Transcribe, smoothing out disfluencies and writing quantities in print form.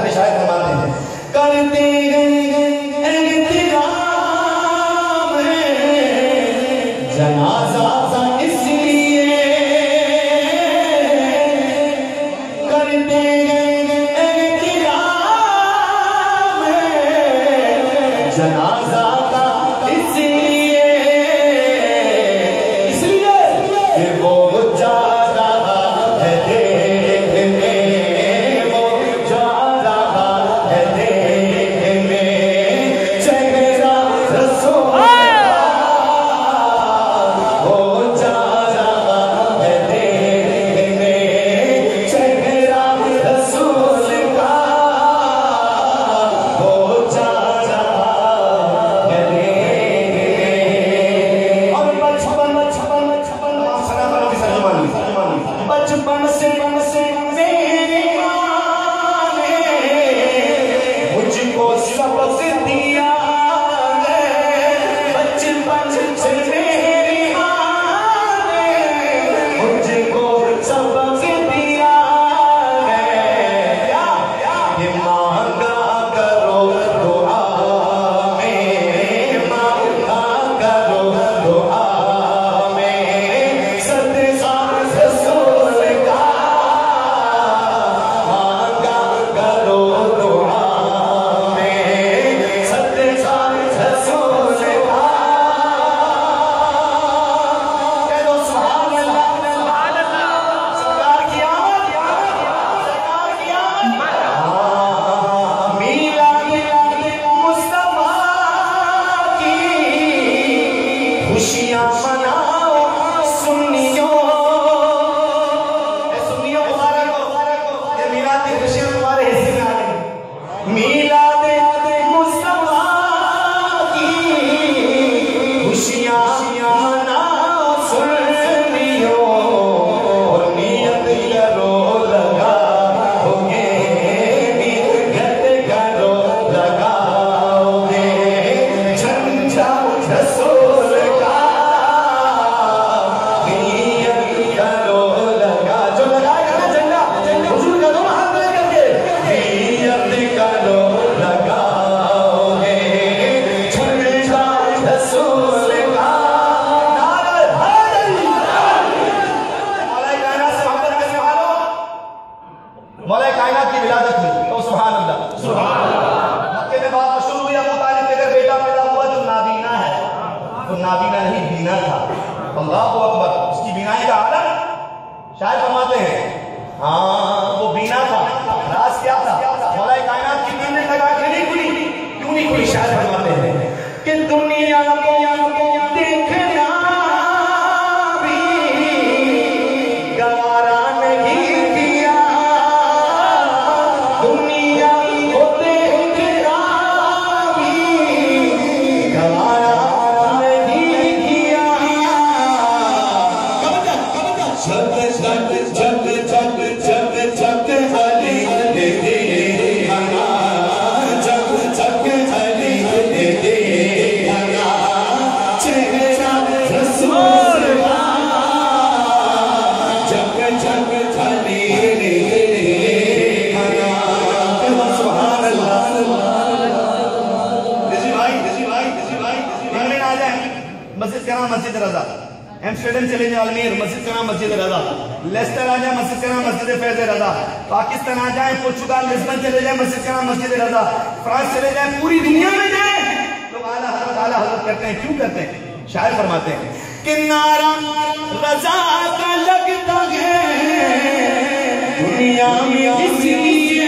प्यारे शायर फरमाते हैं, करते एहतिराम जनाजा इसलिए, करते एहतिराम जनाजा का इसलिए, इसलिए कि वो जा रहा है देखने, वो जा रहा है देखने चेहरा रसूल का, वो जा रहा है देखने चेहरा रसूल का, वो जा रहा है देखने। और बचपन से मेरी माँ ने मुझको सबक दिया है, बचपन से मेरी माँ ने मुझको सबक दिया है, कि मांगा करो दुआ में, मांगा करो दुआ में सदका रसूल का, मांगा करो दुआ में सदका रसूल का। कह दो सुभान अल्लाह, सुभान अल्लाह, सरकार की आमद, सरकार की आमद। मीलाद मुस्तफा की खुशियां मनाओ सुन्नियों, सुन्नियों मुबारक हो, ये मीलाद की खुशियां तुम्हारे हिस्से में आ गई। मीलाद मुस्तफा की खुशियां मनाओ सुन्नियों, और नियत करो लगाओगे, नियत करो लगाओगे झंडा रसूल का, नियत करो लगा, जो लगाएगा ना झंडा हुजूर का दोनों हाथ में करके, नियत करो लगाओगे झंडा रसूल का। नारे मौला कायनात से मोहब्बत करने वालों, मौला कायनात की विलादत हुई तो सुभान अल्लाह, सुभान अल्लाह। मक्के में बात शुरू हुई, अबू तालिब के घर बेटा पैदा हुआ जो नाबीना है, तो नाबीना नहीं बीना था। अल्लाहु अकबर, उसकी बीनाई का आलम शायद फरमाते हैं, हाँ वो बीना था। राज क्या था? मौला कायनात की नींद लगा के नहीं खुली, क्यों नहीं खुली? शायद फरमाते हैं कि दुनिया को देखना भी गवारा नहीं किया, दुनिया को देखना भी गवारा नहीं किया। जब जब जब जब जब जब हली दे दे हना, जब जब हली दे दे हना चेहरा रसूल का, जब जब हली दे दे हना। सुभान अल्लाह। इंग्लैंड आ जाए मस्जिद का नाम मस्जिद रजा, एम्स्टर्डम चले जाए अजमेर मस्जिद का नाम मस्जिद रजा, लेस्टर आ जाए मस्जिद का नाम मस्जिद फैज रजा, पाकिस्तान आ जाए पुर्तगाल लिस्बन चले जाए मस्जिद का नाम मस्जिद रजा, फ्रांस चले जाए, पूरी दुनिया में जाए लोग आला हज़रत करते हैं। क्यों करते हैं? शायर फरमाते हैं कि नारा रजा का लगता है दुनिया में इसलिए,